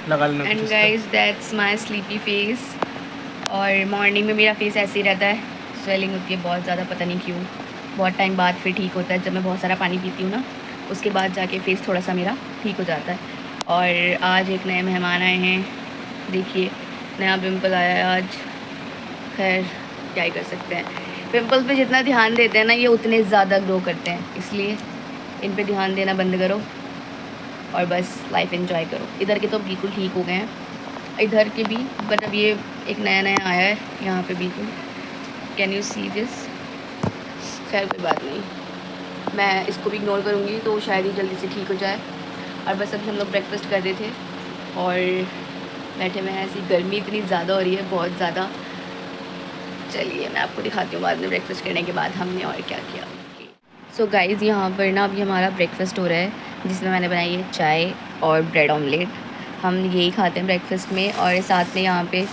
लगा लेना। And guys that's my sleepy face. और मॉर्निंग में मेरा फेस ऐसे ही रहता है, स्वेलिंग होती है बहुत ज़्यादा, पता नहीं क्यों। बहुत टाइम बाद फिर ठीक होता है, जब मैं बहुत सारा पानी पीती हूँ ना, उसके बाद जाके फेस थोड़ा सा मेरा ठीक हो जाता है। और आज एक नए मेहमान आए हैं, देखिए नया पिंपल आया है आज। खैर क्या ही कर सकते हैं, पिंपल्स पे जितना ध्यान देते हैं ना ये उतने ज़्यादा ग्रो करते हैं, इसलिए इन पे ध्यान देना बंद करो और बस लाइफ एंजॉय करो। इधर के तो बिल्कुल ठीक हो गए हैं, इधर के भी, बट अब ये एक नया नया आया है यहाँ पे बिल्कुल। Can you see this? खैर कोई बात नहीं, मैं इसको भी इग्नोर करूँगी तो शायद ही जल्दी से ठीक हो जाए। और बस अभी हम लोग ब्रेकफास्ट कर रहे थे और बैठे हुए हैं, ऐसी गर्मी इतनी ज़्यादा हो रही है, बहुत ज़्यादा। चलिए मैं आपको दिखाती हूँ बाद में ब्रेकफास्ट करने के बाद हमने और क्या किया। सो गाइज़ यहाँ पर ना अभी हमारा ब्रेकफास्ट हो रहा है, जिसमें मैंने बनाई है चाय और ब्रेड ऑमलेट। हम यही खाते हैं ब्रेकफास्ट में, और साथ में यहाँ पे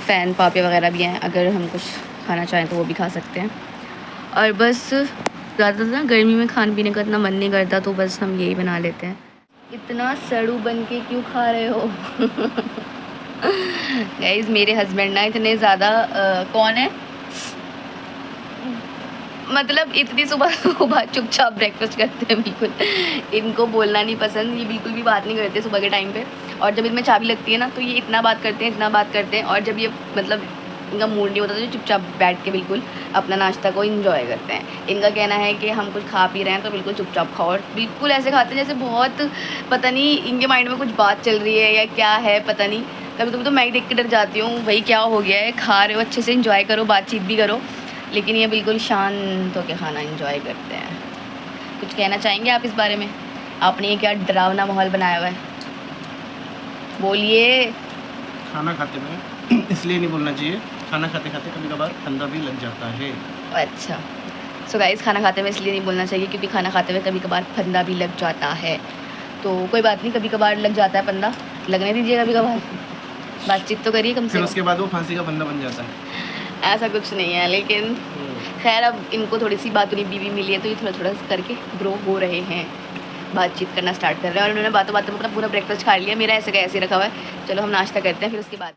फ़ैन पापे वगैरह भी हैं, अगर हम कुछ खाना चाहें तो वो भी खा सकते हैं। और बस ज़्यादातर ना गर्मी में खाने पीने का इतना मन नहीं करता, तो बस हम यही बना लेते हैं। इतना सड़ू बन के क्यों खा रहे हो? गाइज़ मेरे हस्बैंड ना इतने ज़्यादा कौन है, मतलब इतनी सुबह सुबह चुपचाप ब्रेकफास्ट करते हैं बिल्कुल। इनको बोलना नहीं पसंद, ये बिल्कुल भी बात नहीं करते सुबह के टाइम पे। और जब इनमें चाबी लगती है ना तो ये इतना बात करते हैं, इतना बात करते हैं। और जब ये मतलब इनका मूड नहीं होता तो ये चुपचाप बैठ के बिल्कुल अपना नाश्ता को इंजॉय करते हैं। इनका कहना है कि हम कुछ खा पी रहे हैं तो बिल्कुल चुपचाप खाओ, और बिल्कुल ऐसे खाते हैं जैसे बहुत, पता नहीं इनके माइंड में कुछ बात चल रही है या क्या है, पता नहीं। कभी कभी तो मैं देख के डर जाती हूँ, भाई क्या हो गया है, खा रहे हो अच्छे से इंजॉय करो, बातचीत भी करो। लेकिन ये बिल्कुल शांत होकर खाना एंजॉय करते हैं। कुछ कहना चाहेंगे आप इस बारे में? आपने ये क्या डरावना माहौल बनाया हुआ है, बोलिए। खाना खाते में इसलिए नहीं बोलना चाहिए, खाना खाते खाते कभी कभार फंदा भी लग जाता है। अच्छा, सो गाइस खाना खाते में इसलिए नहीं बोलना चाहिए क्योंकि खाना खाते हुए कभी कभार फंदा भी लग जाता है। तो कोई बात नहीं, कभी कभार लग जाता है फंदा, लगने दीजिए कभी कभार, बातचीत तो करिए कम से फिर कम। उसके बाद वो फांसी का फंदा बन जाता है। ऐसा कुछ नहीं है, लेकिन खैर अब इनको थोड़ी सी बातूनी बीवी मिली है तो ये थोड़ा थोड़ा करके ग्रो हो रहे हैं, बातचीत करना स्टार्ट कर रहे हैं। और उन्होंने बातों बातों में अपना पूरा ब्रेकफास्ट खा लिया, मेरा ऐसे का ऐसे रखा हुआ है। चलो हम नाश्ता करते हैं फिर उसके बाद।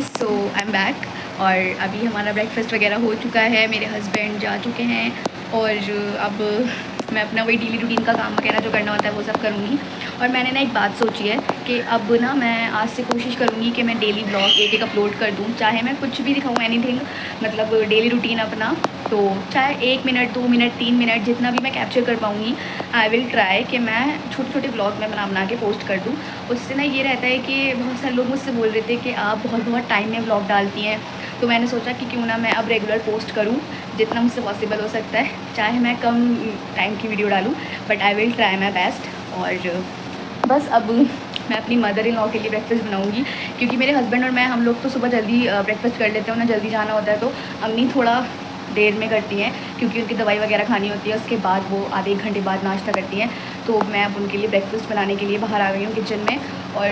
सो आई एम बैक, और अभी हमारा ब्रेकफास्ट वगैरह हो चुका है, मेरे हस्बैंड जा चुके हैं, और अब मैं अपना वही डेली रूटीन का काम वगैरह जो करना होता है वो सब करूँगी। और मैंने ना एक बात सोची है कि अब ना मैं आज से कोशिश करूँगी कि मैं डेली ब्लॉग एक एक अपलोड कर दूँ, चाहे मैं कुछ भी दिखाऊँ, एनीथिंग, मतलब डेली रूटीन अपना। तो चाहे 1 मिनट 2 मिनट 3 मिनट जितना भी मैं कैप्चर कर पाऊँगी, आई विल ट्राई कि मैं छोटे छोटे ब्लॉग में बना के पोस्ट कर दूँ। उससे ना ये रहता है कि बहुत सारे लोग मुझसे बोल रहे थे कि आप बहुत टाइम में ब्लॉग डालती हैं, तो मैंने सोचा कि क्यों ना मैं अब रेगुलर पोस्ट करूं, जितना मुझसे पॉसिबल हो सकता है, चाहे मैं कम टाइम की वीडियो डालूं, but I will try my best. और बस अब मैं अपनी मदर इन लॉ के लिए ब्रेकफास्ट बनाऊंगी, क्योंकि मेरे हस्बैंड और मैं हम लोग तो सुबह जल्दी ब्रेकफास्ट कर लेते हैं, उन्हें जल्दी जाना होता है, तो अम्मी थोड़ा देर में करती हैं क्योंकि उनकी दवाई वगैरह खानी होती है, उसके बाद वो आधे 1 घंटे बाद नाश्ता करती हैं। तो मैं अब उनके लिए ब्रेकफास्ट बनाने के लिए बाहर आ गई हूँ किचन में, और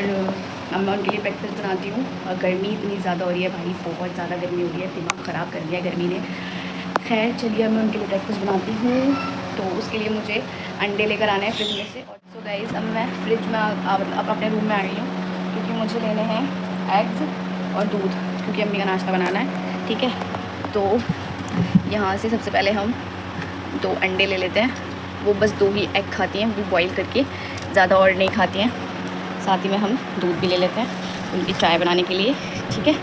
अब मैं उनके लिए ब्रेकफास्ट बनाती हूँ। और गर्मी इतनी ज़्यादा हो रही है भाई, बहुत ज़्यादा गर्मी हो रही है, दिमाग ख़राब कर दिया है गर्मी ने। खैर चलिए अब मैं उनके लिए ब्रेकफास्ट बनाती हूँ, तो उसके लिए मुझे अंडे लेकर आने हैं फ्रिज में से। और सो गाइस अब मैं फ्रिज में अब अपने रूम में आ गई हूँ, क्योंकि मुझे लेने हैं एग्स और दूध, क्योंकि अम्मी का नाश्ता बनाना है। ठीक है, तो यहाँ से सबसे पहले हम 2 अंडे ले लेते हैं। वो बस 2 ही एग खाती हैं, वो भी बॉईल करके, ज़्यादा और नहीं खाती हैं। साथ ही में हम दूध भी ले लेते हैं उनकी चाय बनाने के लिए। ठीक है,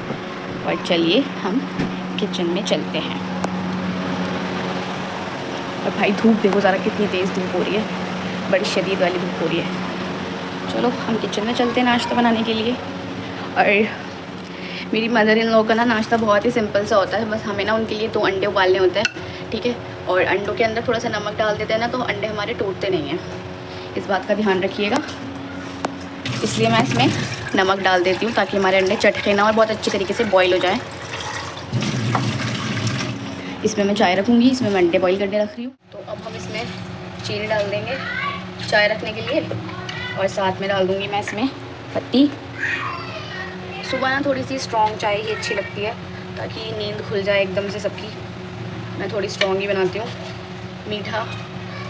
और चलिए हम किचन में चलते हैं। और भाई धूप देखो ज़रा कितनी तेज़ धूप हो रही है, बड़ी शदीद वाली धूप हो रही है। चलो हम किचन में चलते हैं नाश्ता बनाने के लिए। और मेरी मदर इन लॉ का ना नाश्ता बहुत ही सिंपल सा होता है, बस हमें ना उनके लिए 2 अंडे उबालने होते हैं। ठीक है, और अंडों के अंदर थोड़ा सा नमक डाल देते हैं ना, तो अंडे हमारे टूटते नहीं हैं, इस बात का ध्यान रखिएगा। इसलिए मैं इसमें नमक डाल देती हूँ ताकि हमारे अंडे चटके ना और बहुत अच्छी तरीके से बॉईल हो जाए। इसमें मैं चाय रखूँगी, इसमें मैं अंडे बॉईल करने रख रही हूँ। तो अब हम इसमें चीनी डाल देंगे चाय रखने के लिए, और साथ में डाल दूँगी मैं इसमें पत्ती। सुबह ना थोड़ी सी स्ट्रॉन्ग चाय ही अच्छी लगती है, ताकि नींद खुल जाए एकदम से सबकी। मैं थोड़ी स्ट्रॉन्ग ही बनाती हूँ, मीठा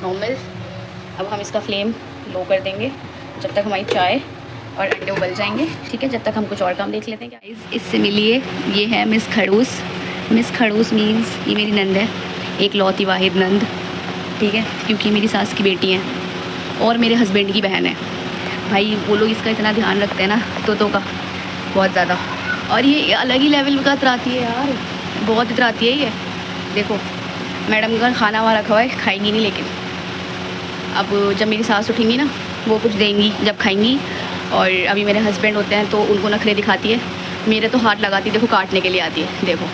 नॉर्मल। अब हम इसका फ्लेम लो कर देंगे जब तक हमारी चाय और अंडे उबल जाएंगे, ठीक है। जब तक हम कुछ और काम देख लेते हैं। क्या इससे मिलिए, ये है मिस खड़ूस। मिस खड़ूस मीन्स ये मेरी नंद है, एक लौती वाहिद नंद, ठीक है, क्योंकि मेरी सास की बेटी हैं और मेरे हस्बैंड की बहन है। भाई वो लोग इसका इतना ध्यान रखते हैं ना तोतों का, बहुत ज़्यादा। और ये अलग ही लेवल का इतराती है यार, बहुत इतराती है ये। देखो मैडम का खाना वहाँ रखा हुआ है, खाएंगी नहीं, लेकिन अब जब मेरी सास उठेंगी ना वो कुछ देंगी जब खाएंगी। और अभी मेरे हस्बैंड होते हैं तो उनको नखरे दिखाती है, मेरे तो हाथ लगाती है, देखो काटने के लिए आती है। देखो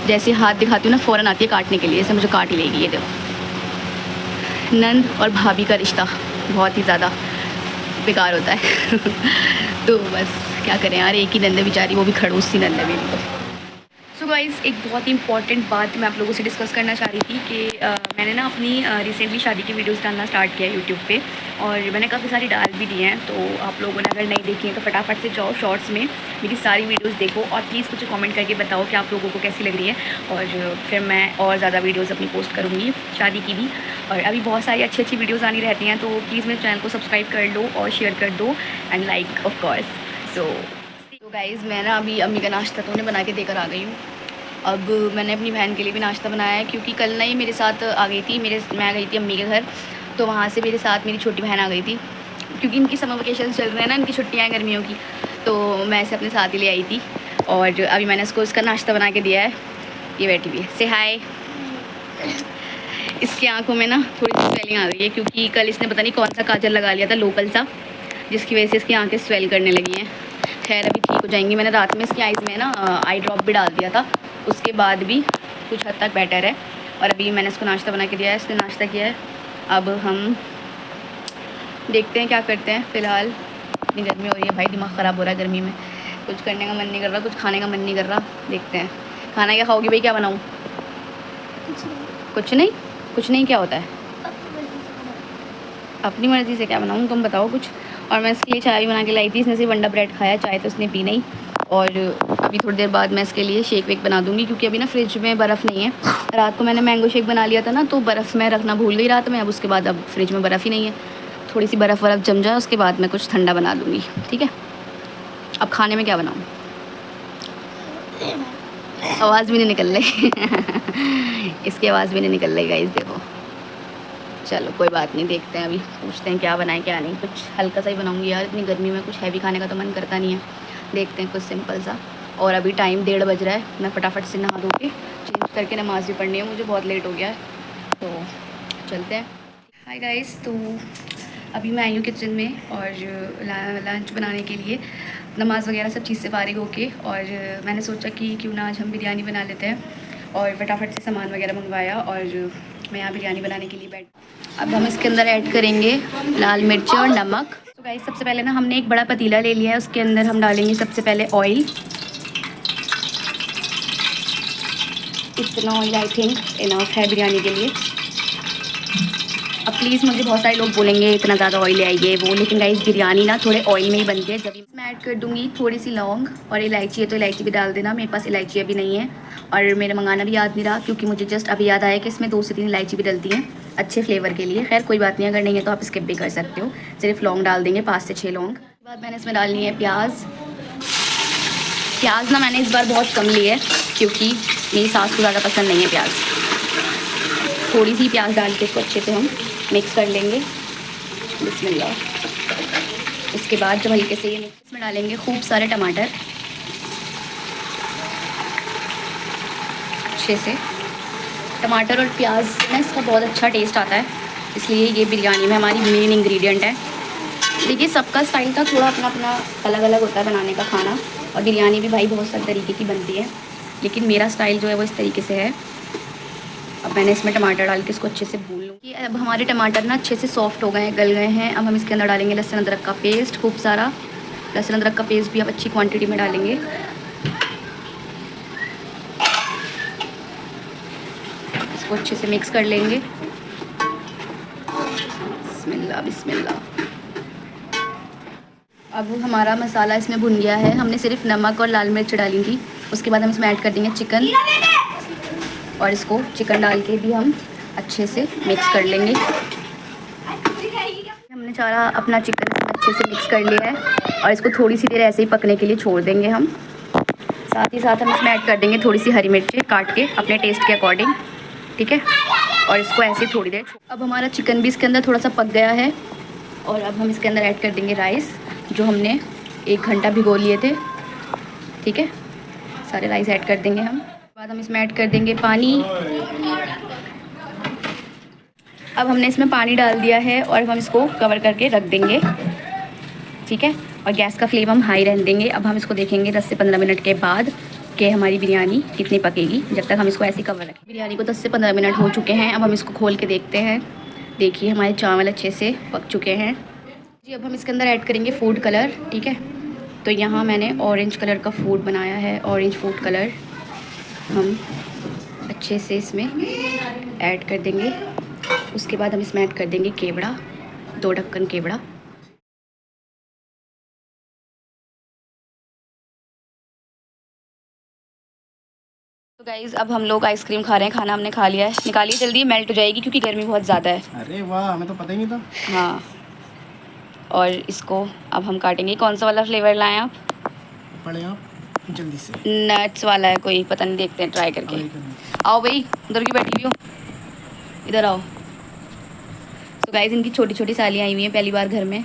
जैसे हाथ दिखाती हूँ ना फ़ौरन आती है काटने के लिए, ऐसे मुझे काट ही लेगी। ये देखो नंद और भाभी का रिश्ता बहुत ही ज़्यादा बेकार होता है तो बस क्या करें यार, एक ही नंद है बेचारी, वो भी खड़ूस सी नंद है मेरी तो। सो गाइज़, एक बहुत ही इंपॉर्टेंट बात मैं आप लोगों से डिस्कस करना चाह रही थी कि मैंने ना अपनी रिसेंटली शादी की वीडियोस डालना स्टार्ट किया है यूट्यूब पे, और मैंने काफ़ी सारी डाल भी दी हैं। तो आप लोगों ने अगर नहीं देखी हैं तो फटाफट से जाओ शॉर्ट्स में मेरी सारी वीडियोस देखो, और प्लीज़ मुझे कमेंट करके बताओ कि आप लोगों को कैसी लग रही है। और फिर मैं और ज़्यादा वीडियोज़ अपनी पोस्ट करूँगी शादी की भी। और अभी बहुत सारी अच्छी अच्छी वीडियोज़ आनी रहती हैं, तो प्लीज़ मेरे चैनल को सब्सक्राइब कर लो और शेयर कर दो and like of course. So guys, मैं ना अभी अम्मी का नाश्ता तो उन्हें बना के देकर आ गई हूँ। अब मैंने अपनी बहन के लिए भी नाश्ता बनाया है, क्योंकि कल ना ही मेरे साथ आ गई थी, मैं गई थी अम्मी के घर, तो वहाँ से मेरे साथ मेरी छोटी बहन आ गई थी, क्योंकि इनकी समर वेकेशन चल रहे हैं ना, इनकी छुट्टियाँ हैं गर्मियों की, तो मैं इसे अपने साथ ही ले आई थी। और अभी मैंने इसको इसका नाश्ता बना के दिया है, ये बैठी हुई है, से हाय। इसकी आँखों में ना थोड़ी सी स्वेलिंग आ गई है, क्योंकि कल इसने पता नहीं कौन सा काजल लगा लिया था लोकल सा, जिसकी वजह से इसकी आँखें स्वेल करने लगी हैं। खैर अभी ठीक हो जाएंगी। मैंने रात में इसकी आइज़ में ना आई ड्रॉप भी डाल दिया था, उसके बाद भी कुछ हद तक बेटर है। और अभी मैंने इसको नाश्ता बना के दिया है, इसने नाश्ता किया है। अब हम देखते हैं क्या करते हैं। फ़िलहाल इतनी गर्मी हो रही है भाई, दिमाग ख़राब हो रहा है गर्मी में, कुछ करने का मन नहीं कर रहा, कुछ खाने का मन नहीं कर रहा। देखते हैं खाना क्या खाओगी भाई, क्या बनाऊँ? कुछ नहीं। कुछ नहीं क्या होता है? अपनी मर्ज़ी से क्या बनाऊँ, तुम बताओ कुछ। और मैं इसके लिए चाय भी बना के लाई थी, इसने सिर्फ अंडा ब्रेड खाया, चाय तो इसने पी नहीं। और अभी थोड़ी देर बाद मैं इसके लिए शेक वेक बना दूँगी, क्योंकि अभी ना फ्रिज में बर्फ़ नहीं है। रात को मैंने मैंगो शेक बना लिया था ना, तो बर्फ़ में रखना भूल गई रात में। अब उसके बाद अब फ्रिज में बर्फ़ ही नहीं है, थोड़ी सी बर्फ़ जम जाए उसके बाद मैं कुछ ठंडा बना लूँगी, ठीक है। अब खाने में क्या बनाऊँ, आवाज़ भी नहीं निकल रही इसकी आवाज़ भी नहीं निकल रही गाइस, देखो। चलो कोई बात नहीं, देखते हैं, अभी पूछते हैं क्या बनाएं क्या नहीं। कुछ हल्का सा ही बनाऊंगी यार, इतनी गर्मी में कुछ हैवी खाने का तो मन करता नहीं है। देखते हैं कुछ सिंपल सा। और अभी टाइम 1:30 बज रहा है, मैं फटाफट से नहा धो के चेंज करके नमाज़ भी पढ़नी है, मुझे बहुत लेट हो गया है, तो चलते हैं। हाय गाइस, तो अभी मैं आई हूँ किचन में और लंच बनाने के लिए, नमाज़ वगैरह सब चीज़ से फारिग होके। और मैंने सोचा कि क्यों ना आज हम बिरयानी बना लेते हैं, और फटाफट से सामान वगैरह मंगवाया और मैं यहाँ बिरयानी बनाने के लिए बैठ। अब हम इसके अंदर ऐड करेंगे लाल मिर्च और नमक। तो गाइस, सबसे पहले ना हमने एक बड़ा पतीला ले लिया है, उसके अंदर हम डालेंगे सबसे पहले ऑयल। इतना ऑयल आई थिंक इनफ है बिरयानी के लिए। अब प्लीज़ मुझे बहुत सारे लोग बोलेंगे इतना ज़्यादा ऑयल ले आइए वो, लेकिन गाइस बिरयानी ना थोड़े ऑयल में ही बनती है। जब मैं ऐड कर दूँगी थोड़ी सी लौंग, और इलायची है तो इलायची भी डाल देना, मेरे पास इलायची अभी नहीं है और मेरा मंगाना भी याद नहीं रहा, क्योंकि मुझे जस्ट अभी याद आया कि इसमें 2 से 3 इलायची भी डलती हैं अच्छे फ्लेवर के लिए। खैर कोई बात नहीं, अगर नहीं है तो आप स्किप भी कर सकते हो, सिर्फ लौंग डाल देंगे 5 से 6 लौंग। उसके बाद मैंने इसमें डालनी है प्याज। प्याज ना मैंने इस बार बहुत कम ली है, क्योंकि मेरी सास को ज़्यादा पसंद नहीं है प्याज। थोड़ी सी प्याज डाल के इसको अच्छे से हम मिक्स कर लेंगे, बिस्मिल्लाह। उसके बाद जब हल्के से ये मिक्स में डालेंगे खूब सारे टमाटर अच्छे से। टमाटर और प्याज में इसका बहुत अच्छा टेस्ट आता है, इसलिए ये बिरयानी में हमारी मेन इंग्रेडिएंट है। देखिए सबका स्टाइल का थोड़ा अपना अपना अलग अलग होता है बनाने का खाना, और बिरयानी भी भाई बहुत सारे तरीके की बनती है, लेकिन मेरा स्टाइल जो है वो इस तरीके से है। अब मैंने इसमें टमाटर डाल के इसको अच्छे से भून लूँगी। अब हमारे टमाटर ना अच्छे से सॉफ्ट हो गए हैं, गल गए हैं। अब हम इसके अंदर डालेंगे लहसुन अदरक का पेस्ट, खूब सारा लहसुन अदरक का पेस्ट भी आप अच्छी क्वांटिटी में डालेंगे। इसको अच्छे से मिक्स कर लेंगे। बिस्मिल्लाह बिस्मिल्लाह। अब हमारा मसाला इसमें भुन गया है। हमने सिर्फ नमक और लाल मिर्च डाली थी। उसके बाद हम इसमें ऐड कर देंगे चिकन, और इसको चिकन डाल के भी हम अच्छे से मिक्स कर लेंगे। हमने सारा अपना चिकन अच्छे से मिक्स कर लिया है और इसको थोड़ी सी देर ऐसे ही पकने के लिए छोड़ देंगे हम। साथ ही साथ हम इसमें ऐड कर देंगे थोड़ी सी हरी मिर्ची काट के अपने टेस्ट के अकॉर्डिंग, ठीक है। और इसको ऐसे ही थोड़ी देर। अब हमारा चिकन भी इसके अंदर थोड़ा सा पक गया है और अब हम इसके अंदर ऐड कर देंगे राइस जो हमने 1 घंटा भिगो लिए थे, ठीक है। सारे राइस ऐड कर देंगे हम। बाद हम इसमें ऐड कर देंगे पानी। अब हमने इसमें पानी डाल दिया है और अब हम इसको कवर करके रख देंगे, ठीक है। और गैस का फ्लेम हम हाई रहने देंगे। अब हम इसको देखेंगे 10 से 15 मिनट के बाद कि हमारी बिरयानी कितनी पकेगी। जब तक हम इसको ऐसे कवर रखें। बिरयानी को 10 से 15 मिनट हो चुके हैं। अब हम इसको खोल के देखते हैं। देखिए हमारे चावल अच्छे से पक चुके हैं जी। अब हम इसके अंदर ऐड करेंगे फूड कलर, ठीक है। तो यहाँ मैंने ऑरेंज कलर का फूड बनाया है। ऑरेंज फूड कलर हम अच्छे से इसमें ऐड कर देंगे। उसके बाद हम इसमें ऐड कर देंगे केवड़ा, 2 ढक्कन केवड़ा। तो गाइज़ अब हम लोग आइसक्रीम खा रहे हैं। खाना हमने खा लिया है। निकालिए जल्दी, मेल्ट हो जाएगी क्योंकि गर्मी बहुत ज़्यादा है। अरे वाह, हमें तो पता ही नहीं था। हाँ, और इसको अब हम काटेंगे। कौन सा वाला फ्लेवर लाएं आप? पड़े आप जल्दी से। नट्स वाला है कोई, पता नहीं, देखते हैं ट्राई करके। आओ भाई, उधर की बैठी हुई हो, इधर आओ। तो गाइज़ इनकी छोटी छोटी सालियाँ आई हुई हैं पहली बार घर में।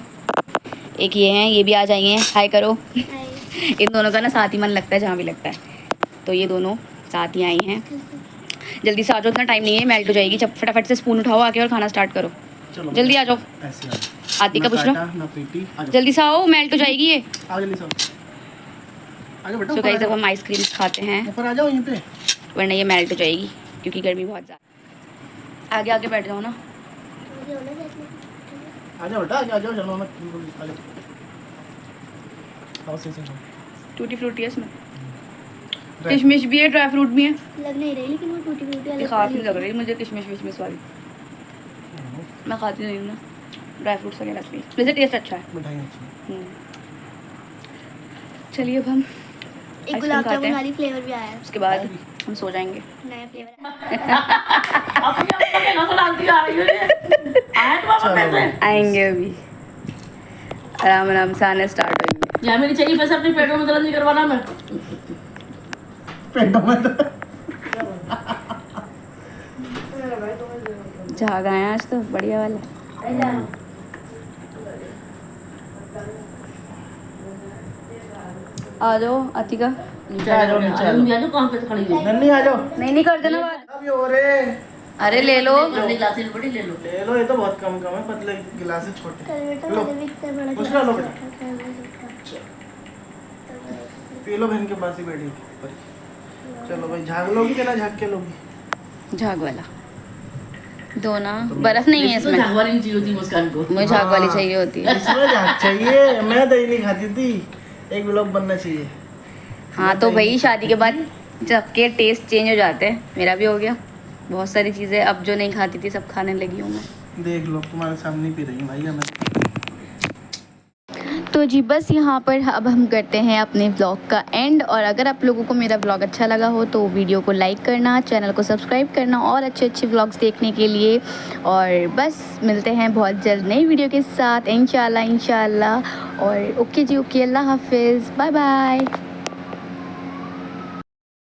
एक ये हैं, ये भी आ जाई हैं। हाय करो। इन दोनों का ना साथ ही मन लगता है जहाँ भी लगता है। तो ये दोनों साथ ही आई हैं। जल्दी से आ जाओ, इतना टाइम नहीं है, मेल्ट हो जाएगी। जब फटाफट से स्पून उठाओ आके और खाना स्टार्ट करो। जल्दी आ जाओ। ऐसे आती का पूछ लो, जल्दी से आओ, मेल्ट हो जाएगी ये। आओ जल्दी से आगे बेटा। तो गाइस अब हम आइसक्रीम खाते हैं, ऊपर आ जाओ यहीं पे, वरना ये मेल्ट हो जाएगी क्योंकि गर्मी बहुत ज़्यादा। आगे आगे बैठ जाओ ना। आ जाओ बेटा, आ जाओ, चलो मत, आ जाओ। आओ से खाओ। टूटी फ्रूटी है इसमें, किशमिश भी है, ड्राई फ्रूट भी है। लग नहीं रही लेकिन वो टूटी फ्रूटी वाली खास नहीं लग रही मुझे किशमिश विशमिश वाली। मैं खाती नहीं हूँ ना ड्राई फ्रूट्स वगैरह की, वैसे टेस्ट अच्छा है। मिठाई अच्छी। चलिए अब हम एक गुलाब जामुन वाली फ्लेवर भी आया है। उसके बाद हम सो जाएंगे। नया फ्लेवर आएंगे अभी, आराम आराम से आने स्टार्ट होंगे। यहाँ मेरी चाहिए पैसे अपने पेटों में दर्द नहीं करवाना मैं। पेटों में झाग आए आज तो बढ़िया वाला। आ जाओ अतिका। नीचे आ जाओ, नीचे आ जाओ। कौन पे खड़ी है? नन्ही आ जाओ। नहीं कर देना बात। अब ये हो रे। अरे ले लो, ग्लासेस बड़ी ले लो। ले लो, ये तो बहुत कम कम है, पतले गिलास छोटे। लो कुछ लो बेटा, पी लो, बहन के पास ही बैठी। चलो भाई, झाग लोगी कि ना झाग के लोगी? झाग वाला दो ना, बर्फ नहीं है इसमें। झाग वाली नहीं चाहिए होती मुस्कान को। मुझे झाग वाली चाहिए होती है। इसमें झाग चाहिए। मैं दही नहीं खाती थी, एक व्लॉग बनना चाहिए। हाँ तो भाई शादी के बाद सबके टेस्ट चेंज हो जाते हैं। मेरा भी हो गया, बहुत सारी चीज़ें अब जो नहीं खाती थी सब खाने लगी हूँ मैं। देख लो, तुम्हारे सामने पी रही हूँ भाई मैं। तो जी बस यहाँ पर अब हम करते हैं अपने व्लॉग का एंड। और अगर आप लोगों को मेरा व्लॉग अच्छा लगा हो तो वीडियो को लाइक करना, चैनल को सब्सक्राइब करना और अच्छे अच्छे व्लॉग्स देखने के लिए। और बस मिलते हैं बहुत जल्द नई वीडियो के साथ इंशाल्लाह। और ओके जी, ओके, अल्लाह हाफिज़, बाय बाय।